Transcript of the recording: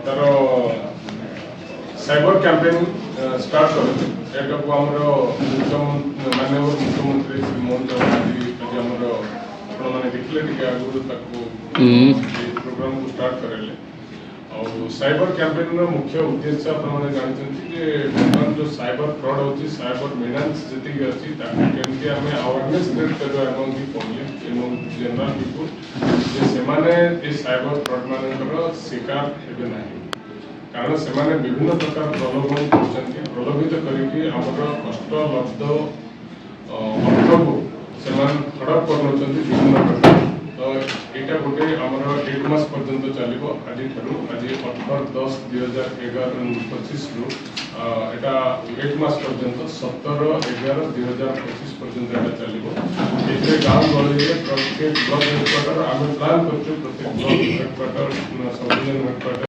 तार cyber campaign start कर माननीय मुख्यमंत्री श्री मोहन चौहान आज देखिले आगुरी प्रोग्राम को स्टार्ट करेले और साइबर कैंपेन मुख्य उद्देश्य आपने जानते बर्तमान जो साइबर फ्रॉड होची साइबर मेनान्स जी अच्छी केमती आम अवेयरनेस क्रिएट करवा दि पब्लिक एवं जनरल पीपुल से माने साइबर फ्रॉड मान शिकार हेबे नहीं कारण से माने विभिन्न प्रकार प्रलोभन प्रलोभित करके कष्ट लब्ध अर्थ को से हड़प कर विभिन्न प्रकार तो यहाँ गोटे आम 1 मास पर्यंत चलो आज 18/10/2025 रु यहाँ 1 मास पर्यंत 17/11/2025 पर्यंत चलो ये गाँव गहली प्रत्येक ब्लॉक हेडक्वार्टर आम प्लां कर प्रत्येक ब्लॉक हेडक्वार्टर सब हेडक्वार्टर